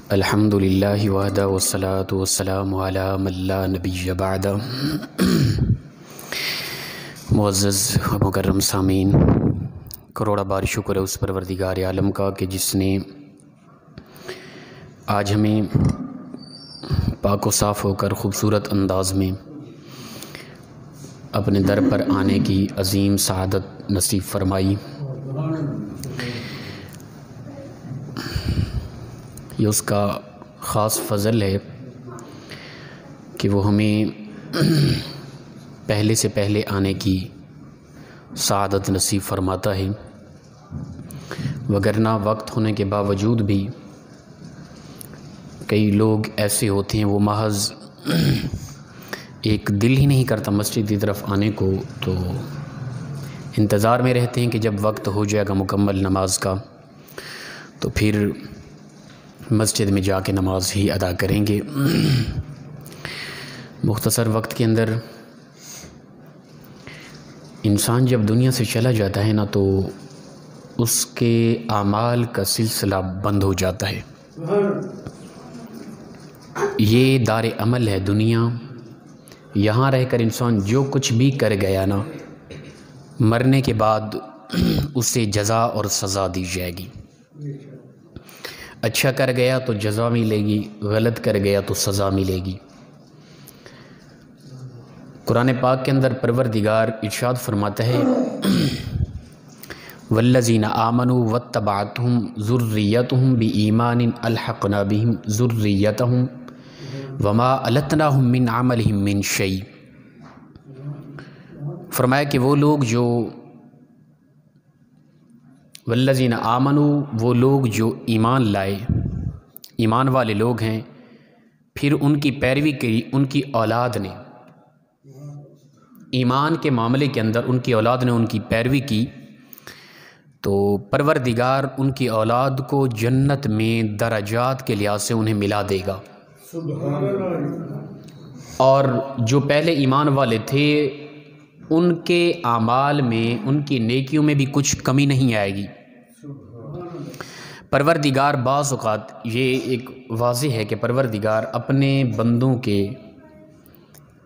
الحمدللہ وحدہ والصلاة والسلام علی من لا نبی بعد۔ معزز و مکرم سامعین، کروڑا بار شکر ہے اس پروردگار عالم کا کہ جس نے آج ہمیں پاک و صاف ہو کر خوبصورت انداز میں اپنے در پر آنے کی عظیم سعادت نصیب فرمائی۔ یہ اس کا خاص فضل ہے کہ وہ ہمیں پہلے سے پہلے آنے کی سعادت نصیب فرماتا ہے، وگرنہ وقت ہونے کے باوجود بھی کئی لوگ ایسے ہوتے ہیں وہ محض ایک دل ہی نہیں کرتا مسجد کی طرف آنے کو، تو انتظار میں رہتے ہیں کہ جب وقت ہو جائے گا مکمل نماز کا تو پھر مسجد میں جا کے نماز ہی ادا کریں گے۔ مختصر وقت کے اندر انسان جب دنیا سے چلا جاتا ہے نا تو اس کے اعمال کا سلسلہ بند ہو جاتا ہے۔ یہ دار عمل ہے دنیا، یہاں رہ کر انسان جو کچھ بھی کر گیا نا، مرنے کے بعد اسے جزا اور سزا دی جائے گی۔ اچھا کر گیا تو جزا ملے گی، غلط کر گیا تو سزا ملے گی۔ قرآن پاک کے اندر پروردگار ارشاد فرماتا ہے والذین آمنوا واتبعتہم ذریتہم بایمان الحقنا بہم ذریتہم وما التناہم من عملہم من شیء۔ فرمایا کہ وہ لوگ جو والذین آمنوا، وہ لوگ جو ایمان لائے، ایمان والے لوگ ہیں، پھر ان کی پیروی کی ان کی اولاد نے، ایمان کے معاملے کے اندر ان کی اولاد نے ان کی پیروی کی تو پروردگار ان کی اولاد کو جنت میں درجات کے لحاظ سے انہیں ملا دے گا، اور جو پہلے ایمان والے تھے ان کے اعمال میں، ان کی نیکیوں میں بھی کچھ کمی نہیں آئے گی۔ پروردگار بعض اوقات یہ ایک واضح ہے کہ پروردگار اپنے بندوں کے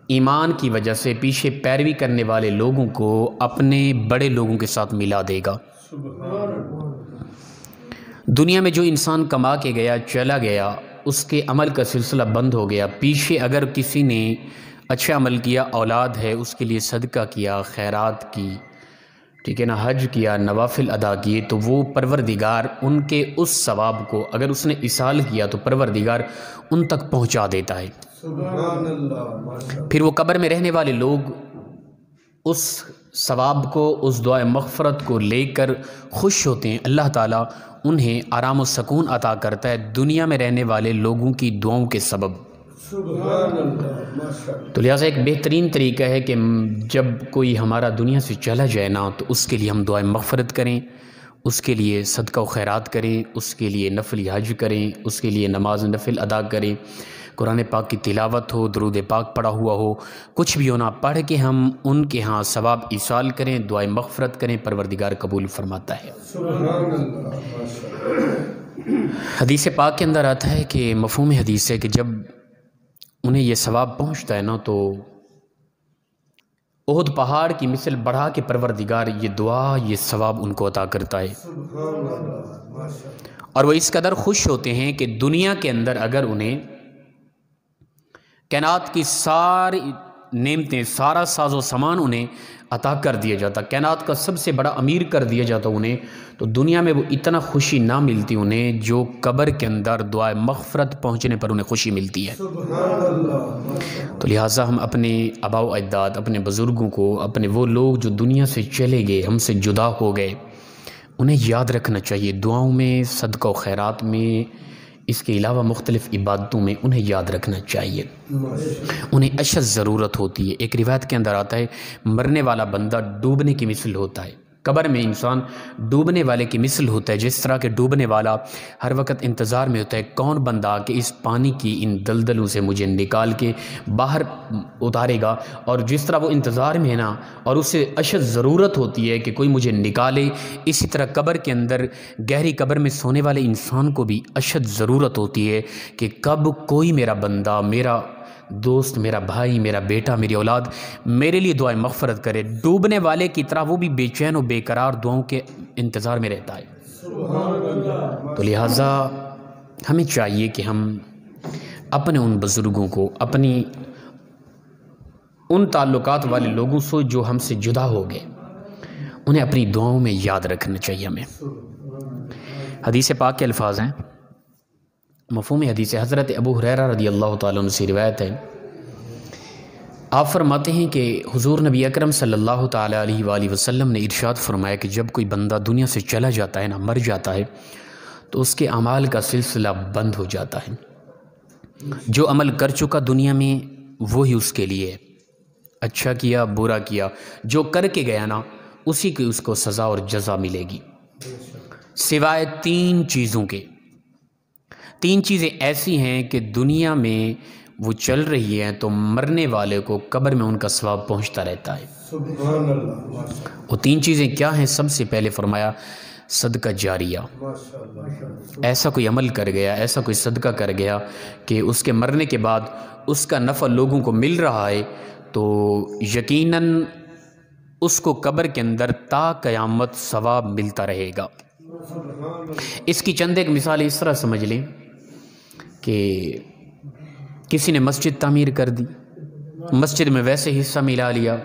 ایمان کی وجہ سے پیچھے پیروی کرنے والے لوگوں کو اپنے بڑے لوگوں کے ساتھ ملا دے گا۔ دنیا میں جو انسان کما کے گیا، چلا گیا، اس کے عمل کا سلسلہ بند ہو گیا، پیچھے اگر کسی نے اچھا عمل کیا، اولاد ہے، اس کے لیے صدقہ کیا، خیرات کی، ٹھیک ہے نا، حج کیا، نوافل ادا کیے، تو وہ پروردگار ان کے اس ثواب کو اگر اس نے ایصال کیا تو پروردگار ان تک پہنچا دیتا ہے۔ پھر وہ قبر میں رہنے والے لوگ اس ثواب کو، اس دعائے مغفرت کو لے کر خوش ہوتے ہیں، اللہ تعالیٰ انہیں آرام و سکون عطا کرتا ہے دنیا میں رہنے والے لوگوں کی دعاؤں کے سبب۔ تو لہٰذا ایک بہترین طریقہ ہے کہ جب کوئی ہمارا دنیا سے چلا جائے نا تو اس کے لیے ہم دعائیں مغفرت کریں، اس کے لیے صدقہ و خیرات کریں، اس کے لیے نفل حج کریں، اس کے لیے نماز نفل ادا کریں، قرآن پاک کی تلاوت ہو، درود پاک پڑھا ہوا ہو، کچھ بھی ہونا، پڑھ کے ہم ان کے ہاں ثواب ایصال کریں، دعائیں مغفرت کریں، پروردگار قبول فرماتا ہے۔ حدیث پاک کے اندر آتا ہے کہ مفہوم حدیث ہے کہ جب انہیں یہ ثواب پہنچتا ہے نا تو احد پہاڑ کی مثل بڑھا کے پروردگار یہ دعا، یہ ثواب ان کو عطا کرتا ہے، اور وہ اس قدر خوش ہوتے ہیں کہ دنیا کے اندر اگر انہیں کائنات کی ساری نعمتیں، سارا ساز و سامان انہیں عطا کر دیا جاتا، کائنات کا سب سے بڑا امیر کر دیا جاتا انہیں، تو دنیا میں وہ اتنا خوشی نہ ملتی انہیں جو قبر کے اندر دعائے مغفرت پہنچنے پر انہیں خوشی ملتی ہے۔ تو لہٰذا ہم اپنے آباء و اجداد، اپنے بزرگوں کو، اپنے وہ لوگ جو دنیا سے چلے گئے، ہم سے جدا ہو گئے، انہیں یاد رکھنا چاہیے، دعاؤں میں، صدقہ و خیرات میں، اس کے علاوہ مختلف عبادتوں میں انہیں یاد رکھنا چاہیے، انہیں اشد ضرورت ہوتی ہے۔ ایک روایت کے اندر آتا ہے مرنے والا بندہ ڈوبنے کی مثل ہوتا ہے، قبر میں انسان ڈوبنے والے کی مثل ہوتا ہے، جس طرح کہ ڈوبنے والا ہر وقت انتظار میں ہوتا ہے کون بندہ کہ اس پانی کی ان دلدلوں سے مجھے نکال کے باہر اتارے گا، اور جس طرح وہ انتظار میں ہے نا اور اسے اشد ضرورت ہوتی ہے کہ کوئی مجھے نکالے، اسی طرح قبر کے اندر گہری قبر میں سونے والے انسان کو بھی اشد ضرورت ہوتی ہے کہ کب کوئی میرا بندہ، میرا دوست، میرا بھائی، میرا بیٹا، میری اولاد میرے لیے دعائیں مغفرت کرے۔ ڈوبنے والے کی طرح وہ بھی بے چین و بے قرار دعاؤں کے انتظار میں رہتا ہے۔ تو لہٰذا ہمیں چاہیے کہ ہم اپنے ان بزرگوں کو، اپنی ان تعلقات والے لوگوں سے جو ہم سے جدا ہو گئے، انہیں اپنی دعاؤں میں یاد رکھنا چاہیے ہمیں۔ حدیث پاک کے الفاظ ہیں، مفہوم حدیث حضرت ابو ہریرہ رضی اللہ تعالیٰ عنہ سے روایت ہے، آپ فرماتے ہیں کہ حضور نبی اکرم صلی اللہ تعالیٰ علیہ وآلہ وسلم نے ارشاد فرمایا کہ جب کوئی بندہ دنیا سے چلا جاتا ہے نا، مر جاتا ہے، تو اس کے اعمال کا سلسلہ بند ہو جاتا ہے۔ جو عمل کر چکا دنیا میں وہی اس کے لیے، اچھا کیا برا کیا، جو کر کے گیا نا اسی کی اس کو سزا اور جزا ملے گی، سوائے تین چیزوں کے۔ تین چیزیں ایسی ہیں کہ دنیا میں وہ چل رہی ہیں تو مرنے والے کو قبر میں ان کا ثواب پہنچتا رہتا ہے۔ سبحان اللہ۔ وہ تین چیزیں کیا ہیں؟ سب سے پہلے فرمایا صدقہ جاریہ، ایسا کوئی عمل کر گیا، ایسا کوئی صدقہ کر گیا کہ اس کے مرنے کے بعد اس کا نفع لوگوں کو مل رہا ہے، تو یقیناً اس کو قبر کے اندر تا قیامت ثواب ملتا رہے گا۔ اس کی چند ایک مثال اس طرح سمجھ لیں کہ کسی نے مسجد تعمیر کر دی، مسجد میں ویسے حصہ ملا لیا،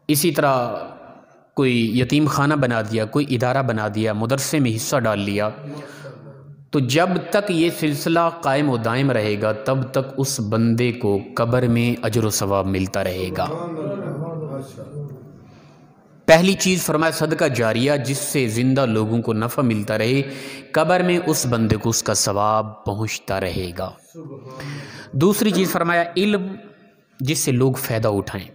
اسی طرح کوئی یتیم خانہ بنا دیا، کوئی ادارہ بنا دیا، مدرسے میں حصہ ڈال لیا، تو جب تک یہ سلسلہ قائم و دائم رہے گا تب تک اس بندے کو قبر میں اجر و ثواب ملتا رہے گا۔ پہلی چیز فرمایا صدقہ جاریہ، جس سے زندہ لوگوں کو نفع ملتا رہے، قبر میں اس بندے کو اس کا ثواب پہنچتا رہے گا۔ دوسری چیز فرمایا علم، جس سے لوگ فائدہ اٹھائیں،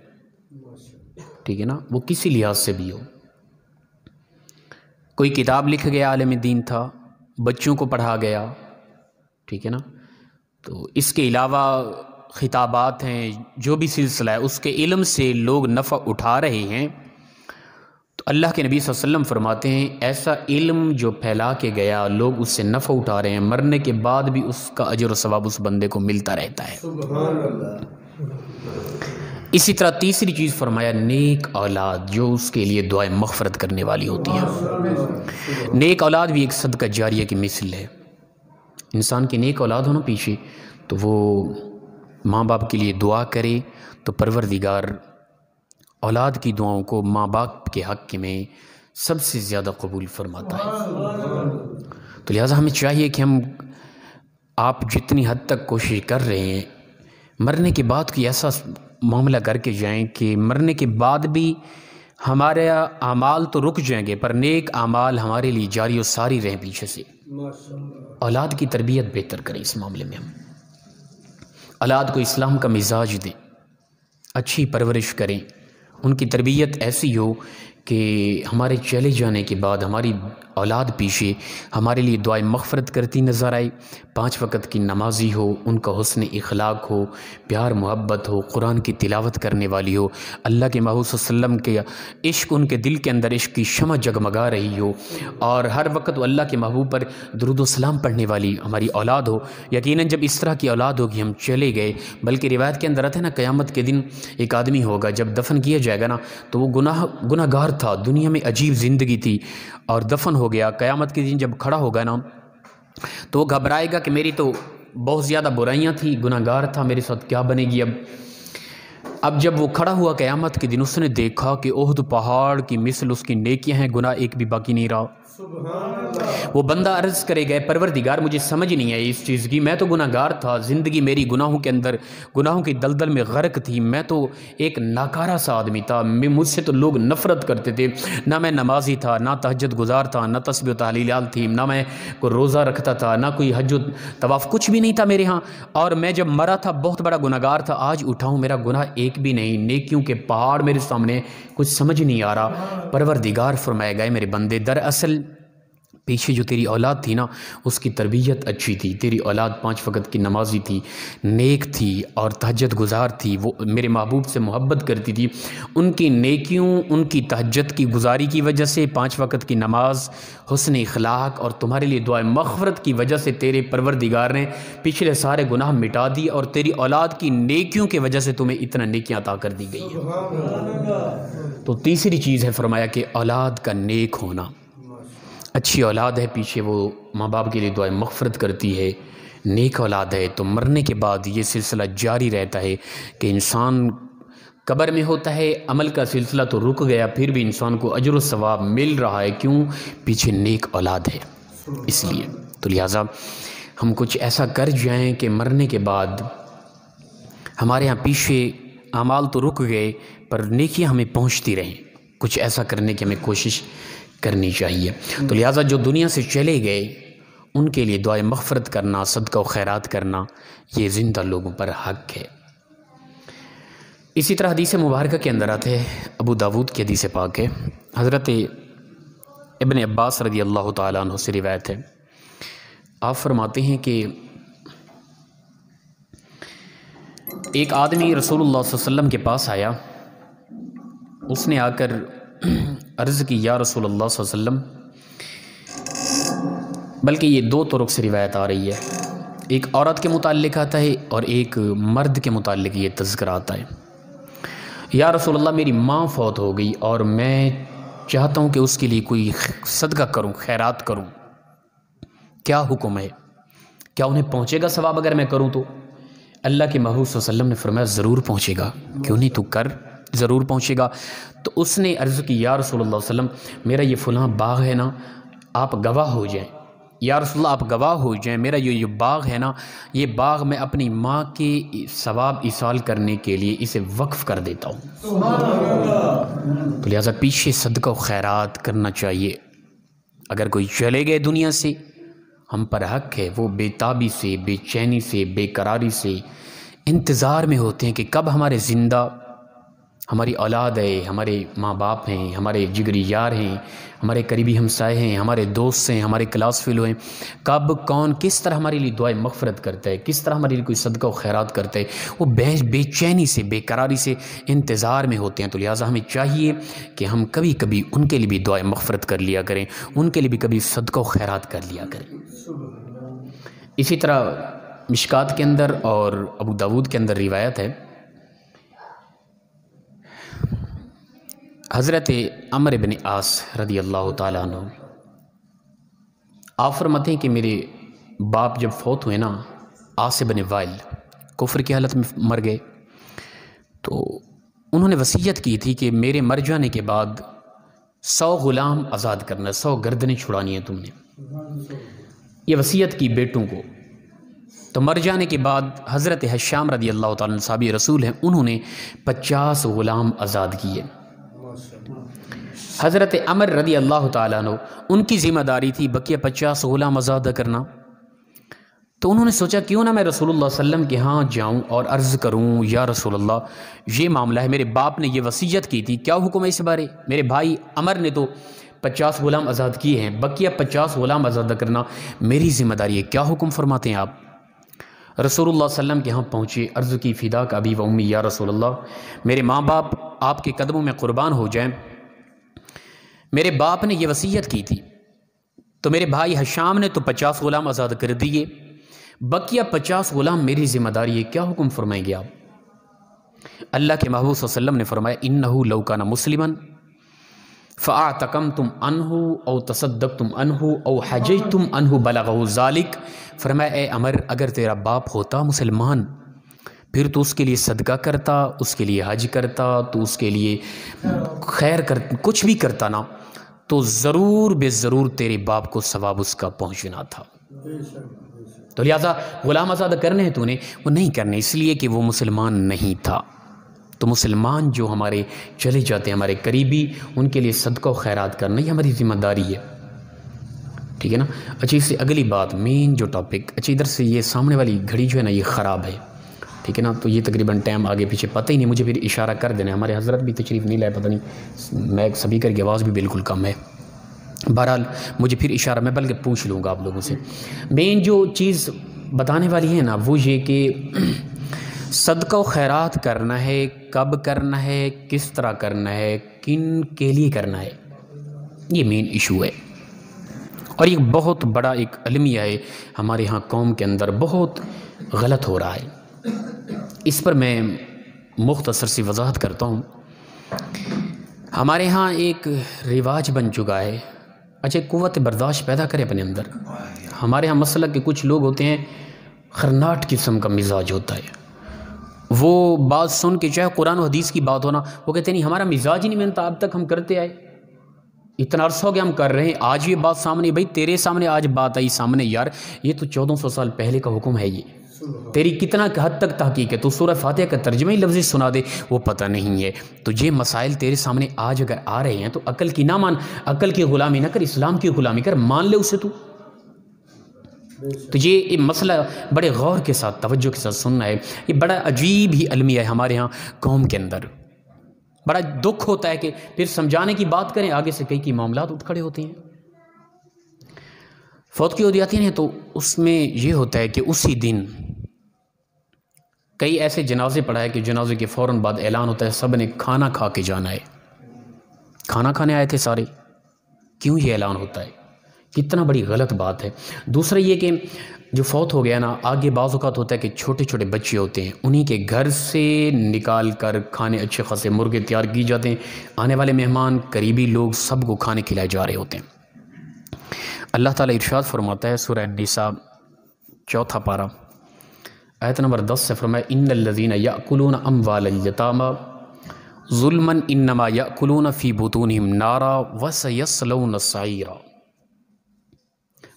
ٹھیک ہے نا، وہ کسی لحاظ سے بھی ہو، کوئی کتاب لکھ گیا عالم دین تھا، بچوں کو پڑھا گیا، ٹھیک ہے نا، تو اس کے علاوہ خطابات ہیں، جو بھی سلسلہ ہے اس کے علم سے لوگ نفع اٹھا رہے ہیں، تو اللہ کے نبی صلی اللہ علیہ وسلم فرماتے ہیں ایسا علم جو پھیلا کے گیا، لوگ اس سے نفع اٹھا رہے ہیں، مرنے کے بعد بھی اس کا اجر و ثواب اس بندے کو ملتا رہتا ہے۔ سبحان اللہ۔ اسی طرح تیسری چیز فرمایا نیک اولاد، جو اس کے لیے دعائیں مغفرت کرنے والی ہوتی ہیں۔ نیک اولاد بھی ایک صدقہ جاریہ کی مثل ہے۔ انسان کی نیک اولاد ہونا پیچھے تو وہ ماں باپ کے لیے دعا کرے تو پروردگار اولاد کی دعاؤں کو ماں باپ کے حق میں سب سے زیادہ قبول فرماتا ہے۔ تو لہٰذا ہمیں چاہیے کہ ہم آپ جتنی حد تک کوشش کر رہے ہیں مرنے کے بعد کوئی ایسا معاملہ کر کے جائیں کہ مرنے کے بعد بھی ہمارے اعمال تو رک جائیں گے پر نیک اعمال ہمارے لیے جاری و ساری رہیں پیچھے سے۔ اولاد کی تربیت بہتر کریں، اس معاملے میں ہم اولاد کو اسلام کا مزاج دیں، اچھی پرورش کریں، ان کی تربیت ایسی ہو کہ ہمارے چلے جانے کے بعد ہماری اولاد پیچھے ہمارے لیے دعائیں مغفرت کرتی نظر آئے، 5 وقت کی نمازی ہو، ان کا حسن اخلاق ہو، پیار محبت ہو، قرآن کی تلاوت کرنے والی ہو، اللہ کے محبوب صلی اللہ علیہ وسلم کے عشق، ان کے دل کے اندر عشق کی شمع جگمگا رہی ہو، اور ہر وقت وہ اللہ کے محبوب پر درود و سلام پڑھنے والی ہماری اولاد ہو۔ یقیناً جب اس طرح کی اولاد ہوگی ہم چلے گئے، بلکہ روایت کے اندر آتا ہے نا قیامت کے دن ایک آدمی ہوگا جب دفن کیا جائے گا نا تو وہ گناہ گار تھا، دنیا میں عجیب زندگی تھی اور دفن ہو گیا، قیامت کے دن جب کھڑا ہوگا نا تو وہ گھبرائے گا کہ میری تو بہت زیادہ برائیاں تھیں، گناہ گار تھا، میرے ساتھ کیا بنے گی اب جب وہ کھڑا ہوا قیامت کے دن اس نے دیکھا کہ احد پہاڑ کی مثل اس کی نیکیاں ہیں، گناہ ایک بھی باقی نہیں رہا۔ وہ بندہ عرض کرے گئے پروردگار مجھے سمجھ نہیں آئی اس چیز کی، میں تو گناہ گار تھا، زندگی میری گناہوں کے اندر گناہوں کی دلدل میں غرق تھی، میں تو ایک ناکارہ سا آدمی تھا، مجھ سے تو لوگ نفرت کرتے تھے، نہ میں نمازی تھا، نہ تہجد گزار تھا، نہ تسبیح و تحلیلات تھی، نہ میں کوئی روزہ رکھتا تھا، نہ کوئی حج و طواف، کچھ بھی نہیں تھا میرے ہاں، اور میں جب مرا تھا بہت بڑا گناہ گار تھا، آج اٹھا ہوں میرا گناہ ایک بھی نہیں، نیکیوں کے پہاڑ میرے سامنے، کچھ سمجھ نہیں آ رہا۔ پروردگار فرمائے گئے میرے بندے دراصل پیچھے جو تیری اولاد تھی نا اس کی تربیت اچھی تھی، تیری اولاد 5 وقت کی نمازی تھی، نیک تھی اور تہجد گزار تھی، وہ میرے محبوب سے محبت کرتی تھی، ان کی نیکیوں، ان کی تہجد کی گزاری کی وجہ سے، 5 وقت کی نماز، حسن اخلاق اور تمہارے لیے دعائے مغفرت کی وجہ سے تیرے پروردگار نے پچھلے سارے گناہ مٹا دی، اور تیری اولاد کی نیکیوں کی وجہ سے تمہیں اتنا نیکیاں عطا کر دی گئی ہیں۔ تو تیسری چیز ہے فرمایا کہ اولاد کا نیک ہونا، اچھی اولاد ہے پیچھے وہ ماں باپ کے لیے دعائیں مغفرت کرتی ہے، نیک اولاد ہے تو مرنے کے بعد یہ سلسلہ جاری رہتا ہے کہ انسان قبر میں ہوتا ہے، عمل کا سلسلہ تو رک گیا، پھر بھی انسان کو اجر و ثواب مل رہا ہے، کیوں؟ پیچھے نیک اولاد ہے اس لیے۔ تو لہٰذا ہم کچھ ایسا کر جائیں کہ مرنے کے بعد ہمارے ہاں پیچھے اعمال تو رک گئے پر نیکیاں ہمیں پہنچتی رہیں، کچھ ایسا کرنے کی ہمیں کوشش کرنی چاہیے۔ تو لہٰذا جو دنیا سے چلے گئے ان کے لیے دعائیں مغفرت کرنا، صدقہ و خیرات کرنا، یہ زندہ لوگوں پر حق ہے۔ اسی طرح حدیث مبارکہ کے اندر آتے ہیں، ابو داود کی حدیث پاک ہے، حضرت ابن عباس رضی اللہ تعالیٰ عنہ سے روایت ہے، آپ فرماتے ہیں کہ ایک آدمی رسول اللہ صلی اللہ علیہ وسلم کے پاس آیا، اس نے آ کر عرض کی یا رسول اللہ صلی اللہ علیہ وسلم، بلکہ یہ 2 طرق سے روایت آ رہی ہے، ایک عورت کے متعلق آتا ہے اور ایک مرد کے متعلق یہ تذکرہ آتا ہے، یا رسول اللہ میری ماں فوت ہو گئی اور میں چاہتا ہوں کہ اس کے لیے کوئی صدقہ کروں، خیرات کروں، کیا حکم ہے؟ کیا انہیں پہنچے گا ثواب اگر میں کروں تو؟ اللہ کے محبوب صلی اللہ علیہ وسلم نے فرمایا ضرور پہنچے گا، کیوں نہیں، تو کر، ضرور پہنچے گا۔ تو اس نے عرض کی یا رسول اللہ صلی اللہ علیہ وسلم میرا یہ فلاں باغ ہے نا، آپ گواہ ہو جائیں، یا رسول اللہ آپ گواہ ہو جائیں، میرا یہ باغ ہے نا، یہ باغ میں اپنی ماں کے ثواب ایصال کرنے کے لیے اسے وقف کر دیتا ہوں۔ تو لہٰذا پیچھے صدقہ و خیرات کرنا چاہیے۔ اگر کوئی چلے گئے دنیا سے، ہم پر حق ہے، وہ بے تابی سے، بے چینی سے، بے قراری سے انتظار میں ہوتے ہیں کہ کب ہمارے زندہ، ہماری اولاد ہے، ہمارے ماں باپ ہیں، ہمارے جگری یار ہیں، ہمارے قریبی ہمسائے ہیں، ہمارے دوست ہیں، ہمارے کلاس فیلو ہیں، کب کون کس طرح ہمارے لیے دعائیں مغفرت کرتا ہے، کس طرح ہمارے لیے کوئی صدقہ و خیرات کرتا ہے، وہ بے چینی سے، بے قراری سے انتظار میں ہوتے ہیں۔ تو لہٰذا ہمیں چاہیے کہ ہم کبھی کبھی ان کے لیے بھی دعائیں مغفرت کر لیا کریں، ان کے لیے بھی کبھی صدقہ و خیرات کر لیا کریں۔ اسی طرح مشکات کے اندر اور ابو داود کے اندر روایت ہے، حضرت عمر بن عاص رضی اللہ تعالیٰ عنہ آپ فرماتے ہیں کہ میرے باپ جب فوت ہوئے نا، عاص بن وائل کفر کی حالت میں مر گئے، تو انہوں نے وصیت کی تھی کہ میرے مر جانے کے بعد 100 غلام آزاد کرنا، 100 گردنیں چھڑانی ہیں تم نے، یہ وصیت کی بیٹوں کو۔ تو مر جانے کے بعد حضرت حشام رضی اللہ تعالیٰ عنہ صحابی رسول ہیں، انہوں نے 50 غلام آزاد کیے۔ حضرت عمر رضی اللہ تعالیٰ عنہ ان کی ذمہ داری تھی بقیہ 50 غلام آزاد کرنا، تو انہوں نے سوچا کیوں نہ میں رسول اللہ صلی اللہ علیہ وسلم کے ہاں جاؤں اور عرض کروں یا رسول اللہ یہ معاملہ ہے، میرے باپ نے یہ وصیت کی تھی، کیا حکم ہے اس بارے؟ میرے بھائی عمر نے تو 50 غلام آزاد کیے ہیں، بقیہ 50 غلام آزاد کرنا میری ذمہ داری ہے، کیا حکم فرماتے ہیں آپ؟ رسول اللہ صلی اللہ علیہ وسلم کے ہاں پہنچے، عرض کی فدا کا ابی و امی یا رسول اللہ میرے ماں باپ آپ کے قدموں میں قربان ہو جائیں، میرے باپ نے یہ وصیت کی تھی، تو میرے بھائی حشام نے تو 50 غلام آزاد کر دیے، بقیہ 50 غلام میری ذمہ داری ہے، کیا حکم فرمائیں گے آپ؟ اللہ کے محبوب صلی اللہ علیہ وسلم نے فرمایا انہو لو کان مسلما فاعتقمتم عنہ او تصدقتم عنہ او حججتم عنہ بلغہ ذالک، فرمایا اے عمر اگر تیرا باپ ہوتا مسلمان پھر تو اس کے لیے صدقہ کرتا، اس کے لیے حج کرتا، تو اس کے لیے خیر کرتا، کچھ بھی کرتا نا، تو ضرور بے ضرور تیرے باپ کو ثواب اس کا پہنچنا تھا۔ تو لہٰذا غلام آزاد کرنے ہیں تو نے وہ نہیں کرنے، اس لیے کہ وہ مسلمان نہیں تھا۔ تو مسلمان جو ہمارے چلے جاتے ہیں، ہمارے قریبی، ان کے لیے صدقہ و خیرات کرنا یہ ہماری ذمہ داری ہے، ٹھیک ہے نا۔ اچھا اس سے اگلی بات، مین جو ٹاپک، اچھا ادھر سے یہ سامنے والی گھڑی جو ہے نا یہ خراب ہے، ٹھیک ہے نا، تو یہ تقریباً ٹائم آگے پیچھے پتہ ہی نہیں، مجھے پھر اشارہ کر دینا ہے۔ ہمارے حضرت بھی تشریف نہیں لائے، پتہ نہیں میں سپیکر کی آواز بھی بالکل کم ہے، بہرحال مجھے پھر اشارہ، میں بلکہ پوچھ لوں گا آپ لوگوں سے۔ مین جو چیز بتانے والی ہے نا وہ یہ کہ صدقہ و خیرات کرنا ہے، کب کرنا ہے، کس طرح کرنا ہے، کن کے لیے کرنا ہے، یہ مین ایشو ہے۔ اور یہ بہت بڑا ایک المیہ ہے ہمارے ہاں قوم کے اندر، بہت غلط ہو رہا ہے۔ اس پر میں مختصر سی وضاحت کرتا ہوں۔ ہمارے ہاں ایک رواج بن چکا ہے، اچھا قوت برداشت پیدا کرے اپنے اندر۔ ہمارے ہاں مسئلہ کہ کچھ لوگ ہوتے ہیں خرناٹ قسم کا مزاج ہوتا ہے، وہ بات سن کے چاہے قرآن و حدیث کی بات ہونا، وہ کہتے ہیں نہیں ہمارا مزاج ہی نہیں مانتا، اب تک ہم کرتے آئے، اتنا عرصہ ہو گیا ہم کر رہے ہیں، آج یہ بات سامنے، بھائی تیرے سامنے آج بات آئی سامنے، یار یہ تو 1400 سال پہلے کا حکم ہے، یہ تیری کتنا حد تک تحقیق ہے، تو سورہ فاتحہ کا ترجمہ ہی لفظی سنا دے وہ پتہ نہیں ہے۔ تو یہ مسائل تیرے سامنے آج اگر آ رہے ہیں تو عقل کی نہ مان، عقل کی غلامی نہ کر، اسلام کی غلامی کر، مان لے اسے تو یہ مسئلہ بڑے غور کے ساتھ توجہ کے ساتھ سننا ہے۔ یہ بڑا عجیب ہی المیہ ہے ہمارے ہاں قوم کے اندر، بڑا دکھ ہوتا ہے کہ پھر سمجھانے کی بات کریں آگے سے کئی معاملات اٹھ کھڑے ہوتے ہیں۔ فوت کی ہو جاتی ہیں تو اس میں یہ ہوتا ہے کہ اسی دن کئی ایسے جنازے پڑھا ہے کہ جنازے کے فوراً بعد اعلان ہوتا ہے سب نے کھانا کھا کے جانا ہے، کھانا کھانے آئے تھے سارے، کیوں یہ اعلان ہوتا ہے؟ کتنا بڑی غلط بات ہے۔ دوسرا یہ کہ جو فوت ہو گیا نا، آگے بعض اوقات ہوتا ہے کہ چھوٹے چھوٹے بچے ہوتے ہیں، انہی کے گھر سے نکال کر کھانے اچھے خاصے مرغے تیار کی جاتے ہیں، آنے والے مہمان قریبی لوگ سب کو کھانے کھلائے جا رہے ہوتے ہیں۔ اللہ تعالیٰ ارشاد فرماتا ہے سورہ النساء 4 پارہ آیت نمبر 10 سے فرمایا ان الذین یأکلون اموال الیتامی ظلما انما یأکلون فی بطونہم نارا وسیصلون سعیرا۔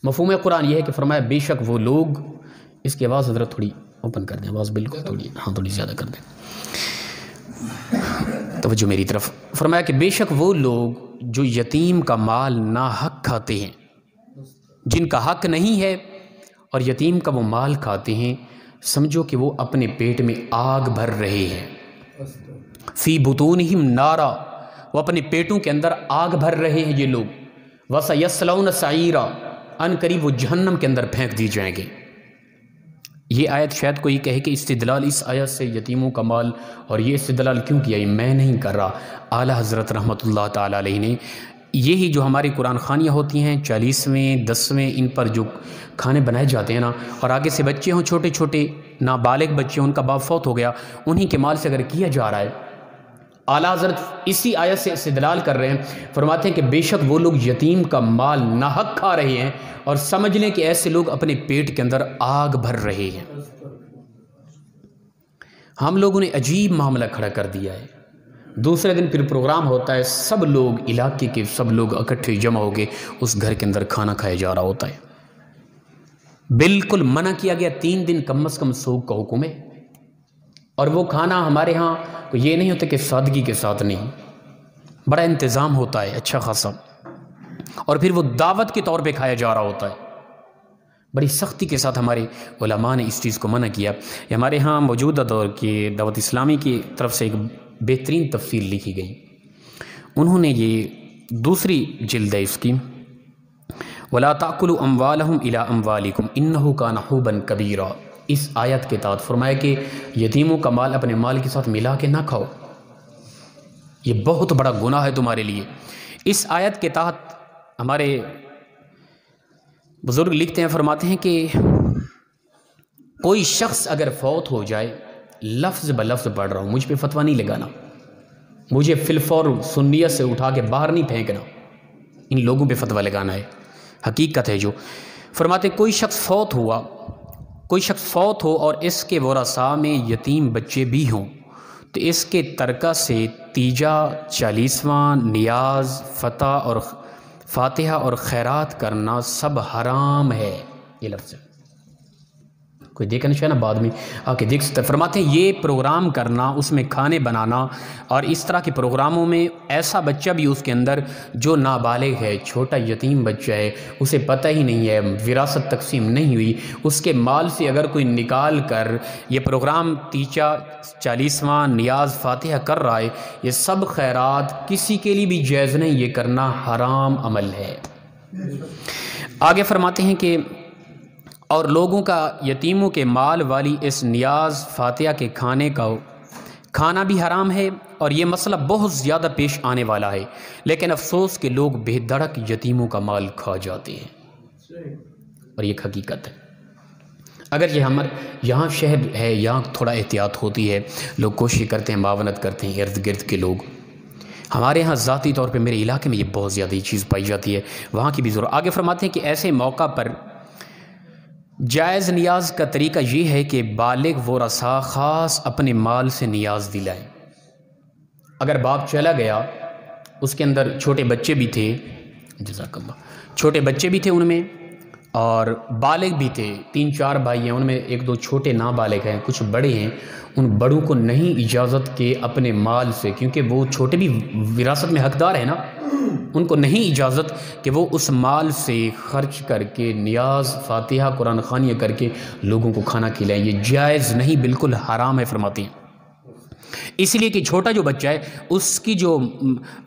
مفہوم قرآن یہ ہے کہ فرمایا بے شک وہ لوگ، اس کی آواز حضرت تھوڑی اوپن کر دیں، آواز بالکل تھوڑی زیادہ کر دیں، توجہ میری طرف۔ فرمایا کہ بے شک وہ لوگ جو یتیم کا مال ناحق کھاتے ہیں، جن کا حق نہیں ہے، اور یتیم کا وہ مال کھاتے ہیں، سمجھو کہ وہ اپنے پیٹ میں آگ بھر رہے ہیں، فی بطونہم نارا، وہ اپنے پیٹوں کے اندر آگ بھر رہے ہیں یہ لوگ، وسیصلون سعیرا، ان قریب وہ جہنم کے اندر پھینک دی جائیں گے۔ یہ آیت شاید کوئی کہے کہ استدلال اس آیت سے یتیموں کا مال، اور یہ استدلال کیوں کیا؟ یہ میں نہیں کر رہا، اعلیٰ حضرت رحمۃ اللہ تعالیٰ علیہ نے یہی جو ہماری قرآن خوانیاں ہوتی ہیں 40ویں 10ویں، ان پر جو کھانے بنائے جاتے ہیں نا، اور آگے سے بچے ہوں چھوٹے چھوٹے نابالغ بچے، ان کا باپ فوت ہو گیا، انہی کے مال سے اگر کیا جا رہا ہے، اعلیٰ حضرت اسی آیت سے استدلال کر رہے ہیں، فرماتے ہیں کہ بے شک وہ لوگ یتیم کا مال ناحق کھا رہے ہیں، اور سمجھ لیں کہ ایسے لوگ اپنے پیٹ کے اندر آگ بھر رہے ہیں۔ ہم لوگوں نے عجیب معاملہ کھڑا کر دیا ہے، دوسرے دن پھر پروگرام ہوتا ہے، سب لوگ علاقے کے سب لوگ اکٹھے جمع ہو کے اس گھر کے اندر کھانا کھایا جا رہا ہوتا ہے۔ بالکل منع کیا گیا، 3 دن کم از کم سوگ کا حکم ہے، اور وہ کھانا ہمارے ہاں تو یہ نہیں ہوتا کہ سادگی کے ساتھ نہیں، بڑا انتظام ہوتا ہے اچھا خاصا، اور پھر وہ دعوت کے طور پہ کھایا جا رہا ہوتا ہے۔ بڑی سختی کے ساتھ ہمارے علماء نے اس چیز کو منع کیا۔ یہ ہمارے ہاں موجودہ دور کی دعوت اسلامی کی طرف سے ایک بہترین تفصیل لکھی گئی، انہوں نے یہ دوسری جلد ہے اس کی، وَلَا تَأْكُلُوا أَمْوَالَهُمْ إِلَىٰ أَمْوَالِكُمْ إِنَّهُ كَانَ حُوبًا كَبِيرًا۔ اس آیت کے تحت فرمایا کہ یتیموں کا مال اپنے مال کے ساتھ ملا کے نہ کھاؤ، یہ بہت بڑا گناہ ہے تمہارے لیے۔ اس آیت کے تحت ہمارے بزرگ لکھتے ہیں، فرماتے ہیں کہ کوئی شخص اگر فوت ہو جائے، لفظ بلفظ پڑھ رہا ہوں، مجھ پہ فتویٰ نہیں لگانا، مجھے فی الفور سنیت سے اٹھا کے باہر نہیں پھینکنا، ان لوگوں پہ فتویٰ لگانا ہے، حقیقت ہے جو۔ فرماتے کوئی شخص فوت ہو اور اس کے ورثاء میں یتیم بچے بھی ہوں، تو اس کے ترکہ سے تیجا 40واں نیاز فتح اور فاتحہ اور خیرات کرنا سب حرام ہے، یہ لفظ ہے۔ کوئی دیکھنا چاہے نا بعد میں آ کے دیکھ سکتا ہے۔ فرماتے ہیں یہ پروگرام کرنا، اس میں کھانے بنانا اور اس طرح کے پروگراموں میں ایسا بچہ بھی اس کے اندر جو نابالغ ہے، چھوٹا یتیم بچہ ہے، اسے پتہ ہی نہیں ہے، وراثت تقسیم نہیں ہوئی، اس کے مال سے اگر کوئی نکال کر یہ پروگرام 40واں نیاز فاتحہ کر رہا ہے، یہ سب خیرات کسی کے لیے بھی جائز نہیں، یہ کرنا حرام عمل ہے۔ آگے فرماتے ہیں کہ اور لوگوں کا یتیموں کے مال والی اس نیاز فاتحہ کے کھانے کا کھانا بھی حرام ہے، اور یہ مسئلہ بہت زیادہ پیش آنے والا ہے، لیکن افسوس کہ لوگ بے دھڑک یتیموں کا مال کھا جاتے ہیں، اور یہ ایک حقیقت ہے۔ اگر یہ ہمارے یہاں شہر ہے، یہاں تھوڑا احتیاط ہوتی ہے، لوگ کوشش کرتے ہیں، معاونت کرتے ہیں ارد گرد کے لوگ۔ ہمارے ہاں ذاتی طور پہ میرے علاقے میں یہ بہت زیادہ یہ چیز پائی جاتی ہے، وہاں کی بھی ضرور۔ آگے فرماتے ہیں کہ ایسے موقع پر جائز نیاز کا طریقہ یہ ہے کہ بالغ ورثاء خاص اپنے مال سے نیاز دلائیں۔ اگر باپ چلا گیا، اس کے اندر چھوٹے بچے بھی تھے، جزاک اللہ، چھوٹے بچے بھی تھے ان میں، اور بالغ بھی تھے، 3-4 بھائی ہیں، ان میں 1-2 چھوٹے نابالغ ہیں، کچھ بڑے ہیں، ان بڑوں کو نہیں اجازت کہ اپنے مال سے، کیونکہ وہ چھوٹے بھی وراثت میں حقدار ہیں نا، ان کو نہیں اجازت کہ وہ اس مال سے خرچ کر کے نیاز فاتحہ قرآن خوانیاں کر کے لوگوں کو کھانا کھلائیں، یہ جائز نہیں، بالکل حرام ہے فرماتے ہیں۔ اس لیے کہ چھوٹا جو بچہ ہے، اس کی جو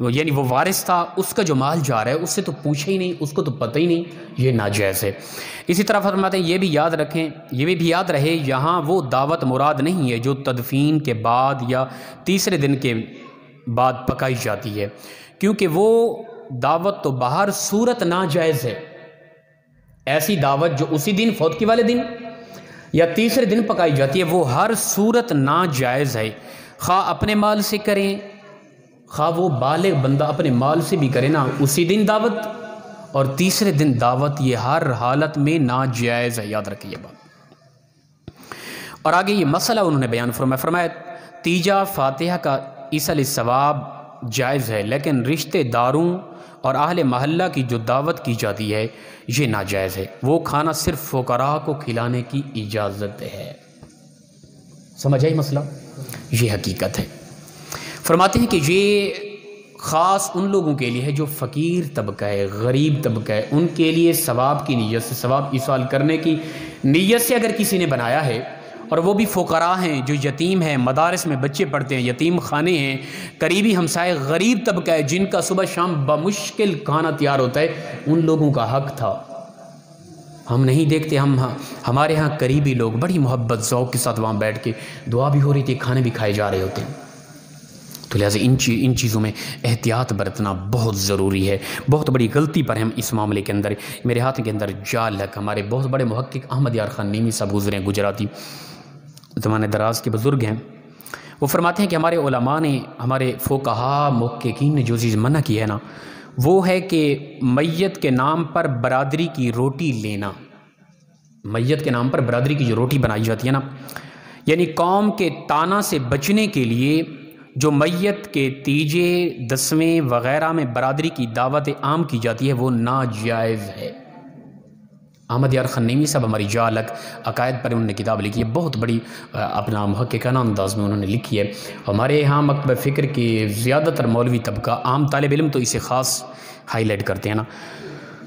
یعنی وہ وارث تھا، اس کا جو مال جا رہا ہے اس سے تو پوچھے ہی نہیں، اس کو تو پتہ ہی نہیں، یہ ناجائز ہے۔ اسی طرح فرماتے ہیں یہ بھی یاد رکھیں، یہ بھی یاد رہے، یہاں وہ دعوت مراد نہیں ہے جو تدفین کے بعد یا تیسرے دن کے بعد پکائی جاتی ہے، کیونکہ وہ دعوت تو باہر صورت ناجائز ہے۔ ایسی دعوت جو اسی دن، فوت کی والے دن یا تیسرے دن پکائی جاتی ہے، وہ ہر صورت ناجائز ہے، خواہ اپنے مال سے کریں، خواہ وہ بالغ بندہ اپنے مال سے بھی کرے نا، اسی دن دعوت اور تیسرے دن دعوت، یہ ہر حالت میں ناجائز ہے، یاد رکھیے یہ بات۔ اور آگے یہ مسئلہ انہوں نے بیان فرمایا تیجا فاتحہ کا ایصال ثواب جائز ہے، لیکن رشتہ داروں اور اہل محلہ کی جو دعوت کی جاتی ہے یہ ناجائز ہے، وہ کھانا صرف فقراء کو کھلانے کی اجازت ہے۔ سمجھ آئی مسئلہ؟ یہ حقیقت ہے۔ فرماتے ہیں کہ یہ خاص ان لوگوں کے لیے ہے جو فقیر طبقہ ہے، غریب طبقہ ہے، ان کے لیے ثواب کی نیت سے، ثواب ایصال کرنے کی نیت سے اگر کسی نے بنایا ہے، اور وہ بھی فقراء ہیں، جو یتیم ہیں، مدارس میں بچے پڑھتے ہیں، یتیم خانے ہیں، قریبی ہمسائے غریب طبقہ ہے، جن کا صبح شام بمشکل کھانا تیار ہوتا ہے، ان لوگوں کا حق تھا۔ ہم نہیں دیکھتے، ہمارے ہاں قریبی لوگ بڑی محبت ذوق کے ساتھ وہاں بیٹھ کے دعا بھی ہو رہی تھی، کھانے بھی کھائے جا رہے ہوتے ہیں۔ تو لہٰذا ان چیزوں میں احتیاط برتنا بہت ضروری ہے۔ بہت بڑی غلطی پر ہم اس معاملے کے اندر، میرے ہاتھ کے اندر جال حق، ہمارے بہت بڑے محقق احمد یار خان نیمی صاحب گزرے ہیں، گجراتی زمانے دراز کے بزرگ ہیں، وہ فرماتے ہیں کہ ہمارے علماء نے، ہمارے فقہاء محققین نے جو چیز منع کی ہے نا، وہ ہے کہ میت کے نام پر برادری کی روٹی لینا۔ میت کے نام پر برادری کی جو روٹی بنائی جاتی ہے نا، یعنی قوم کے طعنہ سے بچنے کے لیے جو میت کے تیجے، دسویں وغیرہ میں برادری کی دعوت عام کی جاتی ہے، وہ ناجائز ہے۔ احمد یار خان نیمی صاحب ہماری جالک عقائد پر انہوں نے کتاب لکھی ہے، بہت بڑی اپنا محققانہ انداز میں انہوں نے لکھی ہے۔ ہمارے یہاں مکتبہ فکر کے زیادہ تر مولوی طبقہ، عام طالب علم تو اسے خاص ہائی لائٹ کرتے ہیں نا،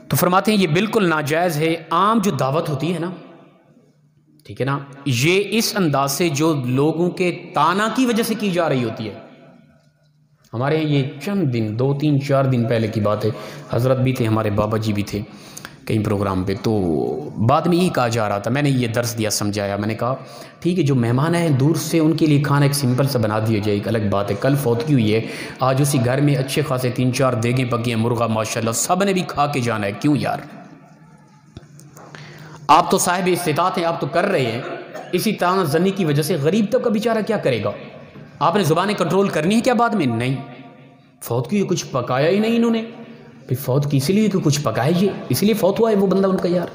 تو فرماتے ہیں یہ بالکل ناجائز ہے۔ عام جو دعوت ہوتی ہے نا، ٹھیک ہے نا، یہ اس انداز سے جو لوگوں کے طعنہ کی وجہ سے کی جا رہی ہوتی ہے۔ ہمارے یہاں یہ چند دن، 2-3-4 دن پہلے کی بات ہے، حضرت بھی تھے، ہمارے بابا جی بھی تھے کئی پروگرام پہ، تو بعد میں یہی کہا جا رہا تھا، میں نے یہ درس دیا، سمجھایا، میں نے کہا ٹھیک ہے، جو مہمان ہیں دور سے، ان کے لیے کھانا ایک سمپل سا بنا دیا جائے، ایک الگ بات ہے۔ کل فوتگی ہوئی ہے، آج اسی گھر میں اچھے خاصے 3-4 دیگیں پکی ہیں، مرغا ماشاءاللہ، سب نے بھی کھا کے جانا ہے، کیوں یار؟ آپ تو صاحب استطاعت ہیں، آپ تو کر رہے ہیں، اسی طعنہ زنی کی وجہ سے غریب طبقہ بیچارہ کیا کرے گا؟ آپ نے زبانیں کنٹرول کرنی ہے کیا بعد میں؟ نہیں، فوت کی کچھ پکایا ہی نہیں انہوں نے، پھر فوت کی اسی لیے کہ کچھ پکائیے، اسی لیے فوت ہوا ہے وہ بندہ ان کا یار۔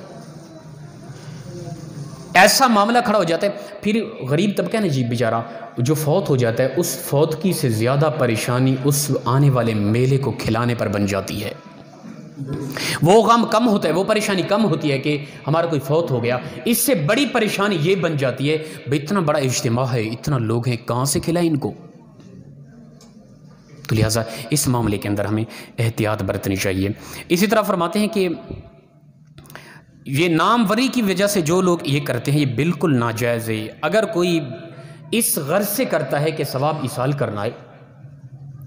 ایسا معاملہ کھڑا ہو جاتا ہے، پھر غریب طبقہ نے جی بیچارہ جو فوت ہو جاتا ہے، اس فوت کی سے زیادہ پریشانی اس آنے والے میلے کو کھلانے پر بن جاتی ہے۔ وہ غم کم ہوتا ہے، وہ پریشانی کم ہوتی ہے کہ ہمارا کوئی فوت ہو گیا۔ اس سے بڑی پریشانی یہ بن جاتی ہے بھئی اتنا بڑا اجتماع ہے، اتنا لوگ ہیں، کہاں سے کھلائیں ان کو؟ تو لہٰذا اس معاملے کے اندر ہمیں احتیاط برتنی چاہیے۔ اسی طرح فرماتے ہیں کہ یہ ناموری کی وجہ سے جو لوگ یہ کرتے ہیں یہ بالکل ناجائز ہے۔ اگر کوئی اس غرض سے کرتا ہے کہ ثواب ایصال کرنا ہے،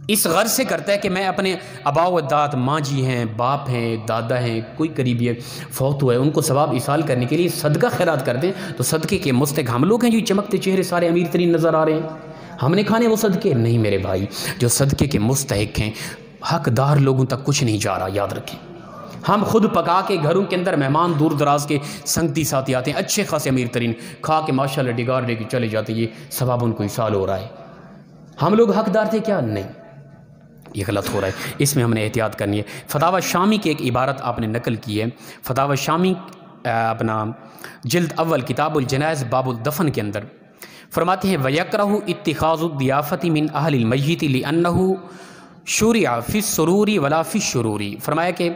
اس غرض سے کرتا ہے کہ میں اپنے آباء و اجداد، ماں جی ہیں، باپ ہیں، دادا ہیں، کوئی قریبی ہے فوت ہوا ہے، ان کو ثواب ایصال کرنے کے لیے صدقہ خیرات کر دیں، تو صدقے کے مستحق ہم لوگ ہیں جو چمکتے چہرے سارے امیر ترین نظر آ رہے ہیں، ہم نے کھانے وہ صدقے؟ نہیں میرے بھائی، جو صدقے کے مستحق ہیں حقدار لوگوں تک کچھ نہیں جا رہا، یاد رکھیں۔ ہم خود پکا کے گھروں کے اندر مہمان دور دراز کے سنگتی ساتھی آتے ہیں، اچھے خاصے امیر ترین، کھا کے ماشاءاللہ ڈگار لے کے چلے جاتے ہیں، یہ ثواب ان کو ایصال ہو رہا ہے۔ ہم لوگ حقدار تھے کیا؟ نہیں، یہ غلط ہو رہا ہے، اس میں ہم نے احتیاط کرنی ہے۔ فتاوی شامی کی ایک عبارت آپ نے نقل کی ہے، فتاوی شامی اپنا جلد اول کتاب الجنائز باب الدفن کے اندر فرماتے ہیں وَيَكْرَهُ اتِّخَاذُ الضِّيَافَةِ مِنْ أَهْلِ الْمَيِّتِ لِأَنَّهُ شُرِعَ فِي السُّرُورِ وَلَا فِي الشُّرُورِ، فرمایا کہ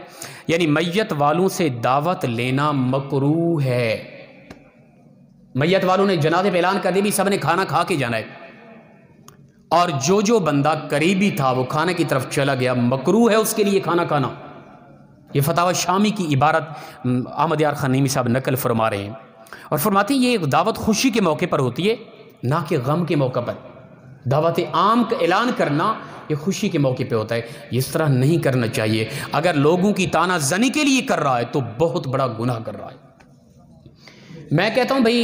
یعنی میت والوں سے دعوت لینا مکروہ ہے۔ میت والوں نے جنازے پہ اعلان کر دیا بھی سب نے کھانا کھا کے جانا ہے، اور جو بندہ قریبی تھا وہ کھانے کی طرف چلا گیا، مکروہ ہے اس کے لیے کھانا کھانا۔ یہ فتاوی شامی کی عبارت احمد یار خنیمی صاحب نقل فرما رہے ہیں، اور فرماتے ہیں یہ دعوت خوشی کے موقع پر ہوتی ہے، نہ کہ غم کے موقع پر۔ دعوت عام کا اعلان کرنا یہ خوشی کے موقع پہ ہوتا ہے، اس طرح نہیں کرنا چاہیے۔ اگر لوگوں کی تانا زنی کے لیے کر رہا ہے تو بہت بڑا گناہ کر رہا ہے۔ میں کہتا ہوں بھائی